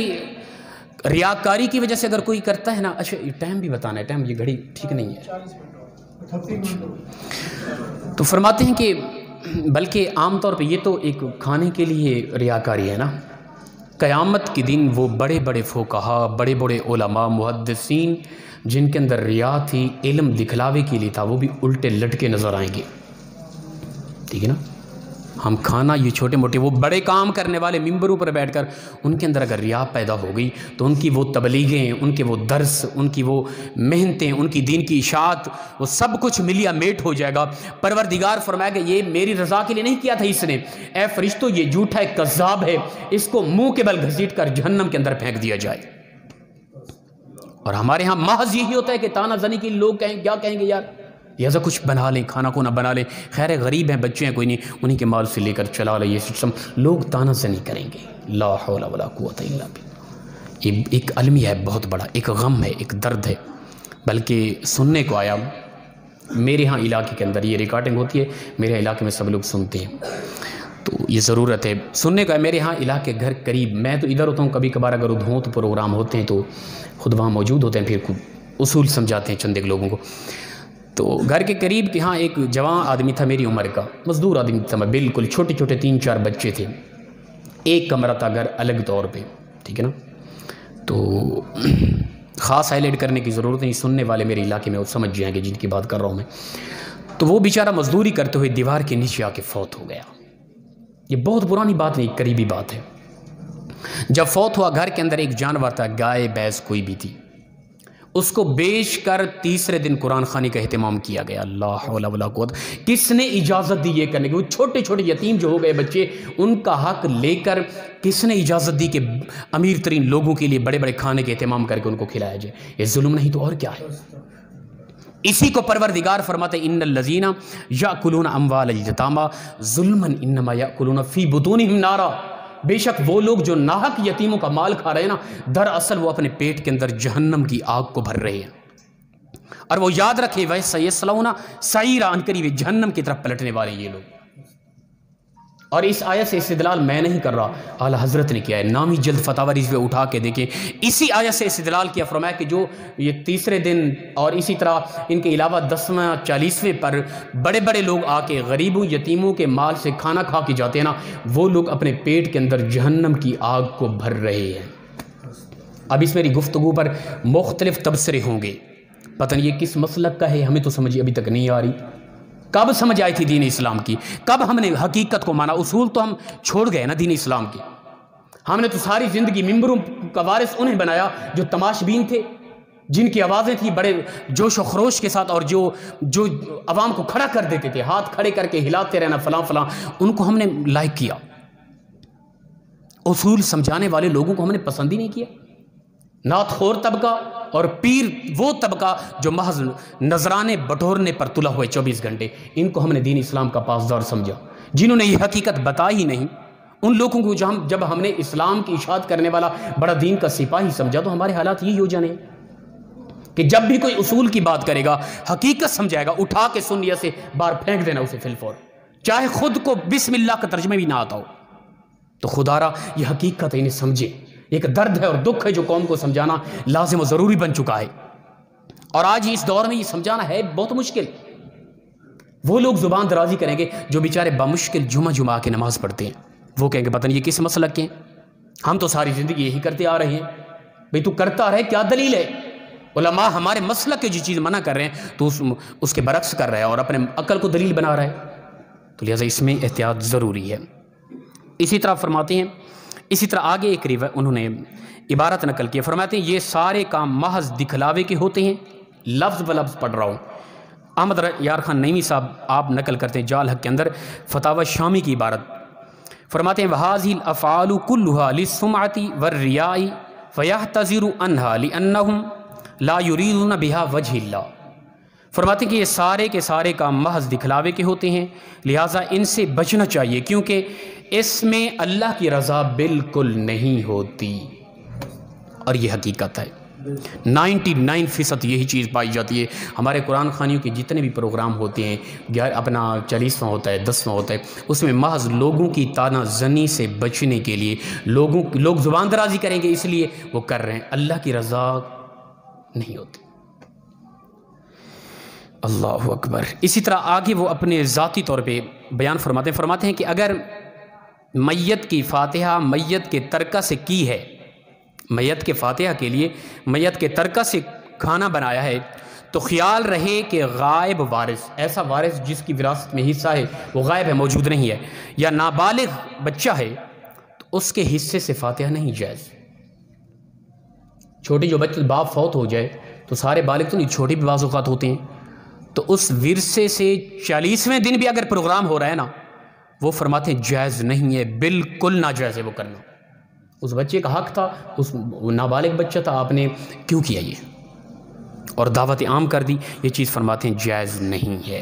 ریاکاری کی وجہ سے اگر کوئی کرتا ہے نا، اچھا ٹائم بھی بتانا ہے، ٹائم یہ گھڑی ٹھیک نہیں ہے، تو فرماتے ہیں کہ بلکہ عام طور پہ یہ تو ایک کھانے کے لیے ریاکاری ہے نا، قیامت کے دن وہ بڑے بڑے فقہا، بڑے بڑے علماء، محدثین جن کے اندر ریا تھی، علم دکھلاوے کے لیے تھا، وہ بھی الٹے لٹکے نظر آئیں گے، ٹھیک ہے نا۔ ہم کھانا یہ چھوٹے موٹے وہ بڑے کام کرنے والے ممبروں پر بیٹھ کر ان کے اندر اگر ریا پیدا ہو گئی تو ان کی وہ تبلیغیں، ان کے وہ درس، ان کی وہ محنتیں، ان کی دین کی اشاعت، وہ سب کچھ ملیا میٹ ہو جائے گا۔ پروردگار فرمائے کہ یہ میری رضا کے لیے نہیں کیا تھا اس نے، اے فرشتوں یہ جھوٹا ہے، کذاب ہے، اس کو منہ کے بل گھسیٹ کر جہنم کے اندر پھینک دیا جائے۔ اور ہمارے ہاں محض یہی ہوتا ہے کہ تانا زنی کی لوگ کہیں کیا کہیں گے یار، لہٰذا کچھ بنا لیں، کھانا کو نہ بنا لیں، خیر غریب ہیں، بچے ہیں، کوئی نہیں، انہی کے مال سے لے کر چلا لیں، یہ سسٹم لوگ تانا زنی کریں گے۔ لا حول ولا قوت الا باللہ، یہ ایک المیہ ہے بہت بڑا، ایک غم ہے، ایک درد ہے۔ بلکہ سننے کو آیا میرے ہاں علاقے کے اندر، یہ ریکارڈنگ ہوتی ہے میرے علاقے میں، سب لوگ سنتے ہیں، تو یہ ضرورت ہے سننے کا۔ میرے ہاں علاقے گھر قریب، میں تو ادھر ہوتا ہوں، کبھی کبھار اگر ادھر ہوں تو پروگرام ہوتے ہیں تو خود وہاں موجود ہوتے ہیں، پھر اصول سمجھاتے ہیں چند ایک لوگوں کو۔ تو گھر کے قریب یہاں ایک جوان آدمی تھا میری عمر کا، مزدور آدمی تھا، بالکل چھوٹے چھوٹے 3-4 بچے تھے، ایک کمرہ تھا گھر الگ طور پہ، ٹھیک ہے نا۔ تو خاص ہائی لائٹ کرنے کی ضرورت نہیں، سننے والے میرے علاقے میں وہ سمجھ جائیں گے جن کی بات کر رہا ہوں میں۔ تو وہ بیچارہ مزدوری کرتے ہوئے دیوار کے نیچے آ کے فوت ہو گیا۔ یہ بہت پرانی بات نہیں، قریبی بات ہے۔ جب فوت ہوا گھر کے اندر ایک جانور تھا، گائے بھینس کوئی بھی تھی، اس کو بیچ کر تیسرے دن قرآن خوانی کا اہتمام کیا گیا۔ لا حول ولا قوت، کس نے اجازت دی یہ کرنے کی؟ وہ چھوٹے چھوٹے یتیم جو ہو گئے بچے، ان کا حق لے کر کس نے اجازت دی کہ امیر ترین لوگوں کے لیے بڑے بڑے کھانے کے اہتمام کر کے ان کو کھلایا جائے؟ یہ ظلم نہیں تو اور کیا ہے؟ اسی کو پروردگار فرماتے ہیں ان الذین یاکلون اموال الیتامی ظلما انما یاکلون فی بطونہم نارا، بے شک وہ لوگ جو ناحق یتیموں کا مال کھا رہے ہیں نا، دراصل وہ اپنے پیٹ کے اندر جہنم کی آگ کو بھر رہے ہیں۔ اور وہ یاد رکھیں وَسَيَصْلَوْنَ سَعِيرًا، عنقریب جہنم کی طرف پلٹنے والے یہ لوگ۔ اور اس آیت سے استدلال میں نہیں کر رہا، اعلیٰ حضرت نے کیا ہے، نامی جلد فتاوی رضویہ اٹھا کے دیکھیں، اسی آیت سے استدلال کیا، فرمایا کہ جو یہ تیسرے دن اور اسی طرح ان کے علاوہ 10واں 40ویں پر بڑے بڑے لوگ آ کے غریبوں یتیموں کے مال سے کھانا کھا کے جاتے ہیں نا، وہ لوگ اپنے پیٹ کے اندر جہنم کی آگ کو بھر رہے ہیں۔ اب اس میری گفتگو پر مختلف تبصرے ہوں گے، پتہ نہیں یہ کس مسلک کا ہے، ہمیں تو سمجھ ابھی تک نہیں آ رہی۔ کب سمجھ آئی تھی دین اسلام کی؟ کب ہم نے حقیقت کو مانا؟ اصول تو ہم چھوڑ گئے نا دین اسلام کی، ہم نے تو ساری زندگی ممبروں کا وارث انہیں بنایا جو تماش بین تھے، جن کی آوازیں تھیں بڑے جوش و خروش کے ساتھ، اور جو عوام کو کھڑا کر دیتے تھے، ہاتھ کھڑے کر کے ہلاتے رہنا فلاں فلاں، ان کو ہم نے لائک کیا۔ اصول سمجھانے والے لوگوں کو ہم نے پسند ہی نہیں کیا۔ نعت خور طبقہ اور پیر وہ طبقہ جو محض نذرانے بٹورنے پر تلا ہوئے 24 گھنٹے، ان کو ہم نے دین اسلام کا پاسدار سمجھا، جنہوں نے یہ حقیقت بتائی ہی نہیں۔ ان لوگوں کو جب ہم نے اسلام کی اشاعت کرنے والا بڑا دین کا سپاہی سمجھا، تو ہمارے حالات یہی ہو جانے کہ جب بھی کوئی اصول کی بات کرے گا، حقیقت سمجھائے گا، اٹھا کے سنیہ سے باہر پھینک دینا اسے فی الفور، چاہے خود کو بسم اللہ کا ترجمہ بھی نہ آتا ہو۔ تو خدا را یہ حقیقت انہیں سمجھے، ایک درد ہے اور دکھ ہے جو قوم کو سمجھانا لازم و ضروری بن چکا ہے، اور آج اس دور میں یہ سمجھانا ہے بہت مشکل۔ وہ لوگ زبان درازی کریں گے جو بیچارے بمشکل جمعہ کے نماز پڑھتے ہیں، وہ کہیں گے پتہ نہیں یہ کس مسلک کے ہیں، ہم تو ساری زندگی یہی کرتے آ رہے ہیں۔ بھئی تو کرتا رہے، کیا دلیل ہے؟ علماء ہمارے مسلک کے جو چیز منع کر رہے ہیں تو اس کے برعکس کر رہا ہے اور اپنے عقل کو دلیل بنا رہا ہے، تو لہٰذا اس میں احتیاط ضروری ہے۔ اسی طرح فرماتے ہیں، اسی طرح آگے ایک انہوں نے عبارت نقل کی، فرماتے ہیں یہ سارے کام محض دکھلاوے کے ہوتے ہیں۔ لفظ بلفظ پڑھ رہا ہوں، احمد یار خان نعیمی صاحب آپ نقل کرتے ہیں جال حق کے اندر فتاوی شامی کی عبارت، فرماتے ہیں وَهَذِهِ الْأَفْعَالُ كُلُّهَا لِلسُّمْعَةِ وَالرِّيَاءِ فَيَحْتَذِرُ عَنْهَا لِأَنَّهُمْ لَا يُرِيدُونَ بِهَا وَجْهِ اللَّهِ۔ فرماتے ہیں کہ یہ سارے کے سارے کام محض دکھلاوے کے ہوتے ہیں، لہٰذا ان سے بچنا چاہیے، کیونکہ اس میں اللہ کی رضا بالکل نہیں ہوتی، اور یہ حقیقت ہے۔ 99% یہی چیز پائی جاتی ہے۔ ہمارے قرآن خوانیوں کے جتنے بھی پروگرام ہوتے ہیں، اپنا 40واں ہوتا ہے، 10واں ہوتا ہے، اس میں محض لوگوں کی تانا زنی سے بچنے کے لیے لوگ زبان درازی کریں گے، اس لیے وہ کر رہے ہیں، اللہ کی رضا نہیں ہوتی۔ اللہ اکبر۔ اسی طرح آگے وہ اپنے ذاتی طور پہ بیان فرماتے ہیں کہ اگر میت کی فاتحہ میت کے ترکہ سے کی ہے، میت کے فاتحہ کے لیے میت کے ترکہ سے کھانا بنایا ہے، تو خیال رہے کہ غائب وارث، ایسا وارث جس کی وراثت میں حصہ ہے وہ غائب ہے، موجود نہیں ہے، یا نابالغ بچہ ہے، تو اس کے حصے سے فاتحہ نہیں جائز۔ چھوٹے جو بچے باپ فوت ہو جائے تو سارے بالغ تو نہیں، چھوٹے بھی بعض اوقات ہوتے ہیں، تو اس ورثے سے 40ویں دن بھی اگر پروگرام ہو رہا ہے نا، وہ فرماتے ہیں جائز نہیں ہے، بالکل ناجائز ہے وہ کرنا۔ اس بچے کا حق تھا، اس نابالغ بچہ تھا، آپ نے کیوں کیا یہ اور دعوت عام کر دی؟ یہ چیز فرماتے ہیں جائز نہیں ہے۔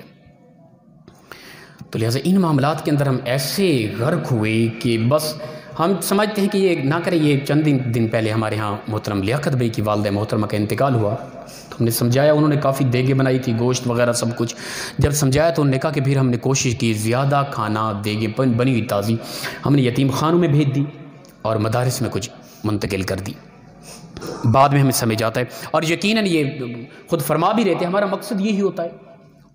تو لہٰذا ان معاملات کے اندر ہم ایسے غرق ہوئے کہ بس ہم سمجھتے ہیں کہ یہ نہ کریں۔ یہ چند دن پہلے ہمارے ہاں محترم لیاقت بھائی کی والدہ محترمہ کا انتقال ہوا، تو ہم نے سمجھایا، انہوں نے کافی دیگیں بنائی تھی، گوشت وغیرہ سب کچھ، جب سمجھایا تو انہوں نے کہا کہ پھر ہم نے کوشش کی زیادہ کھانا دیگیں بنی ہوئی تازی ہم نے یتیم خانوں میں بھیج دی اور مدارس میں کچھ منتقل کر دی۔ بعد میں ہمیں سمجھ آتا ہے، اور یقیناً یہ خود فرما بھی رہتے ہیں، ہمارا مقصد یہی ہوتا ہے۔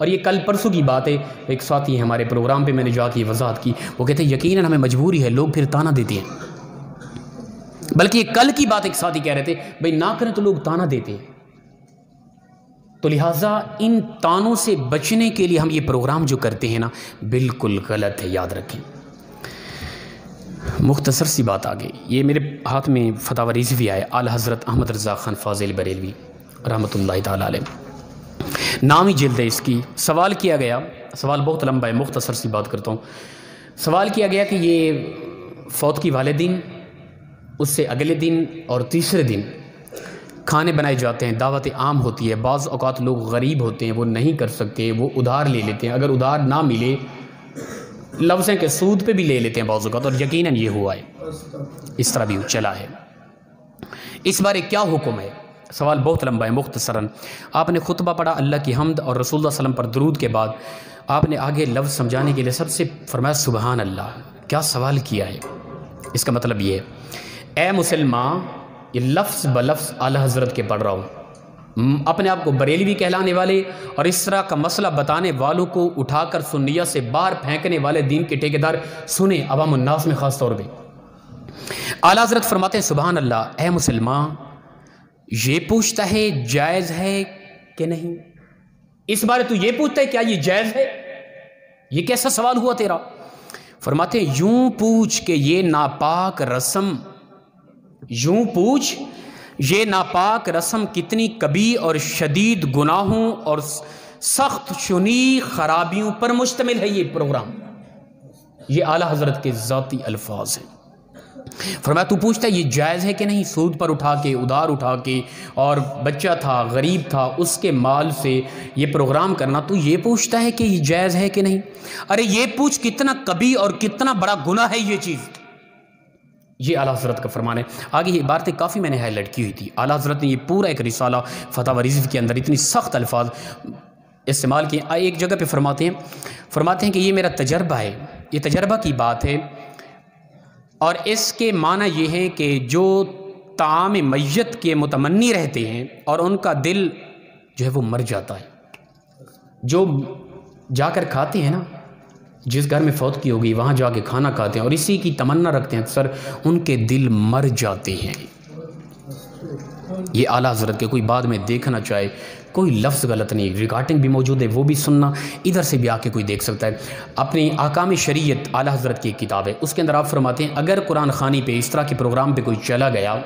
اور یہ کل پرسوں کی بات ہے، ایک ساتھی ہمارے پروگرام پہ میں نے جا کے وضاحت کی، وہ کہتے ہیں یقیناً ہمیں مجبوری ہے، لوگ پھر تانا دیتے ہیں، بلکہ یہ کل کی بات ایک ساتھی کہہ رہے تھے بھئی نہ کریں تو لوگ تانا دیتے ہیں، تو لہٰذا ان تانوں سے بچنے کے لیے ہم یہ پروگرام جو کرتے ہیں نا، بالکل غلط ہے، یاد رکھیں۔ مختصر سی بات آگے، یہ میرے ہاتھ میں فتاوی رضوی آئے، اعلی حضرت احمد رضا خان فاضل بریلوی رحمۃ اللہ تعالیٰ علیہ، نامی جلد ہے اس کی۔ سوال کیا گیا، سوال بہت لمبا ہے، مختصر سی بات کرتا ہوں۔ سوال کیا گیا کہ یہ فوت کی والدین، اس سے اگلے دن اور تیسرے دن کھانے بنائے جاتے ہیں، دعوت عام ہوتی ہے، بعض اوقات لوگ غریب ہوتے ہیں، وہ نہیں کر سکتے، وہ ادھار لے لیتے ہیں، اگر ادھار نہ ملے لفظ ہیں کہ سود پہ بھی لے لیتے ہیں بعض اوقات، اور یقیناً یہ ہوا ہے، اس طرح بھی چلا ہے۔ اس بارے کیا حکم ہے؟ سوال بہت لمبا ہے، مختصراً آپ نے خطبہ پڑھا، اللہ کی حمد اور رسول اللہ صلی اللہ علیہ وسلم پر درود کے بعد آپ نے آگے لفظ سمجھانے کے لیے سب سے فرمایا سبحان اللہ۔ کیا سوال کیا ہے؟ اس کا مطلب یہ ہے، اے مسلمان، یہ لفظ بلفظ اعلی حضرت کے پڑھ رہا ہوں، اپنے آپ کو بریلوی کہلانے والے اور اس طرح کا مسئلہ بتانے والوں کو اٹھا کر سنیہ سے باہر پھینکنے والے دین کے ٹھیکیدار سنیں، عوام الناس میں خاص طور پہ۔ اعلی حضرت فرماتے ہیں سبحان اللہ، اے مسلمان، یہ پوچھتا ہے جائز ہے کہ نہیں؟ اس بارے تو یہ پوچھتا ہے کیا یہ جائز ہے؟ یہ کیسا سوال ہوا تیرا؟ فرماتے ہیں یوں پوچھ کہ یہ ناپاک رسم، یوں پوچھ یہ ناپاک رسم کتنی کبھی اور شدید گناہوں اور سخت شنیع خرابیوں پر مشتمل ہے یہ پروگرام. یہ اعلیٰ حضرت کے ذاتی الفاظ ہیں. فرمایا تو پوچھتا ہے یہ جائز ہے کہ نہیں؟ سود پر اٹھا کے، ادھار اٹھا کے، اور بچہ تھا، غریب تھا، اس کے مال سے یہ پروگرام کرنا، تو یہ پوچھتا ہے کہ یہ جائز ہے کہ نہیں؟ ارے یہ پوچھ کتنا کبھی اور کتنا بڑا گناہ ہے یہ چیز. یہ اعلیٰ حضرت کا فرمان ہے. آگے یہ باتیں کافی میں نے ہائی لائٹ کی ہوئی تھی. اعلیٰ حضرت نے یہ پورا ایک رسالہ فتح و رضف کے اندر اتنی سخت الفاظ استعمال کیے. ایک جگہ پہ فرماتے ہیں کہ یہ میرا تجربہ ہے، یہ تجربہ کی بات ہے، اور اس کے معنی یہ ہے کہ جو طعام میت کے متمنی رہتے ہیں اور ان کا دل جو ہے وہ مر جاتا ہے، جو جا کر کھاتے ہیں نا، جس گھر میں فوت کی ہوگی وہاں جا کے کھانا کھاتے ہیں اور اسی کی تمنا رکھتے ہیں، اکثر ان کے دل مر جاتے ہیں. یہ اعلیٰ حضرت کے کوئی بعد میں دیکھنا چاہے، کوئی لفظ غلط نہیں، ریکارڈنگ بھی موجود ہے، وہ بھی سننا، ادھر سے بھی آ کے کوئی دیکھ سکتا ہے. اپنی احکام شریعت اعلیٰ حضرت کی ایک کتاب ہے، اس کے اندر آپ فرماتے ہیں اگر قرآن خوانی پہ اس طرح کے پروگرام پہ کوئی چلا گیا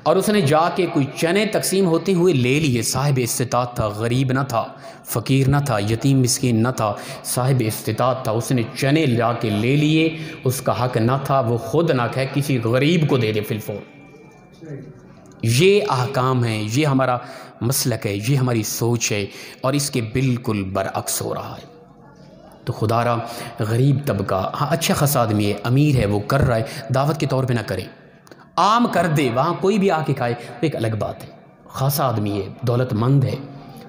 اور اس نے جا کے کوئی چنے تقسیم ہوتے ہوئے لے لیے، صاحب استطاعت تھا، غریب نہ تھا، فقیر نہ تھا، یتیم مسکین نہ تھا، صاحب استطاعت تھا، اس نے چنے جا کے لے لیے، اس کا حق نہ تھا، وہ خود نہ کھائے، کسی غریب کو دے دے فی الفور. یہ احکام ہیں، یہ ہمارا مسلک ہے، یہ ہماری سوچ ہے، اور اس کے بالکل برعکس ہو رہا ہے. تو خدا را غریب طبقہ، ہاں اچھا خاصا آدمی ہے، امیر ہے، وہ کر رہا ہے، دعوت کے طور پہ نہ کرے، عام کر دے، وہاں کوئی بھی آ کے کھائے، وہ ایک الگ بات ہے. خاصا آدمی ہے، دولت مند ہے،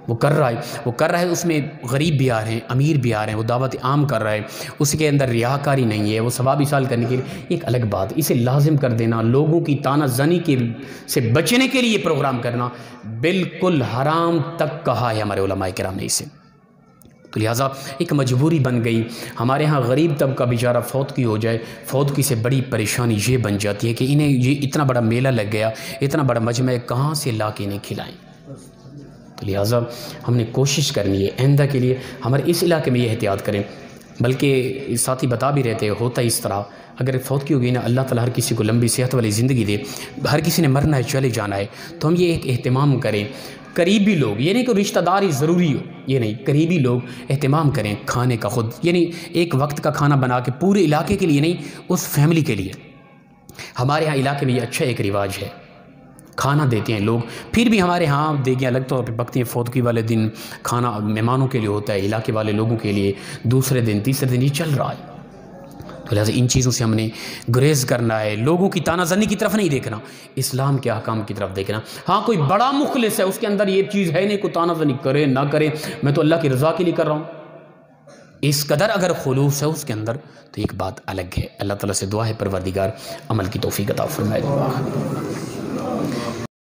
وہ کر رہا ہے، اس میں غریب بھی آ رہے ہیں، امیر بھی آ رہے ہیں، وہ دعوت عام کر رہا ہے، اس کے اندر ریاکاری نہیں ہے، وہ ثواب ایصال کرنے کے لیے ایک الگ بات. اسے لازم کر دینا، لوگوں کی تانہ زنی سے بچنے کے لیے پروگرام کرنا بالکل حرام تک کہا ہے ہمارے علماء کرام نے اسے. تو لہٰذا ایک مجبوری بن گئی. ہمارے ہاں غریب طبقہ بیچارہ فوت کی ہو جائے، فوت کی سے بڑی پریشانی یہ بن جاتی ہے کہ انہیں یہ اتنا بڑا میلہ لگ گیا، اتنا بڑا مجمع، کہاں سے لا کے انہیں کھلائیں. تو لہٰذا ہم نے کوشش کرنی ہے آئندہ کے لیے ہمارے اس علاقے میں یہ احتیاط کریں. بلکہ ساتھی بتا بھی رہتے ہوتا اس طرح، اگر فوت کی ہوگی نا، اللہ تعالیٰ ہر کسی کو لمبی صحت والی زندگی دے، ہر کسی نے مرنا ہے، چلے جانا ہے، تو ہم یہ ایک اہتمام کریں. قریبی لوگ، یہ نہیں کہ رشتہ دار ہی ضروری ہو، یہ نہیں، قریبی لوگ اہتمام کریں کھانے کا خود، یعنی ایک وقت کا کھانا بنا کے پورے علاقے کے لیے نہیں، اس فیملی کے لیے. ہمارے ہاں علاقے میں یہ اچھا ایک رواج ہے، کھانا دیتے ہیں لوگ. پھر بھی ہمارے ہاں دیگیاں الگ طور پہ پکتی ہیں، فوتگی والے دن کھانا مہمانوں کے لیے ہوتا ہے، علاقے والے لوگوں کے لیے، دوسرے دن، تیسرے دن، یہ چل رہا ہے. تو لہٰذا ان چیزوں سے ہم نے گریز کرنا ہے، لوگوں کی تانہ زنی کی طرف نہیں دیکھنا، اسلام کے احکام کی طرف دیکھنا. ہاں کوئی بڑا مخلص ہے، اس کے اندر یہ چیز ہے نہیں، کوئی تانہ زنی کرے نہ کرے، میں تو اللہ کی رضا کے لیے کر رہا ہوں، اس قدر اگر خلوص ہے اس کے اندر تو ایک بات الگ ہے. اللہ تعالیٰ سے دعا ہے پروردگار عمل کی توفیق عطا فرمائے.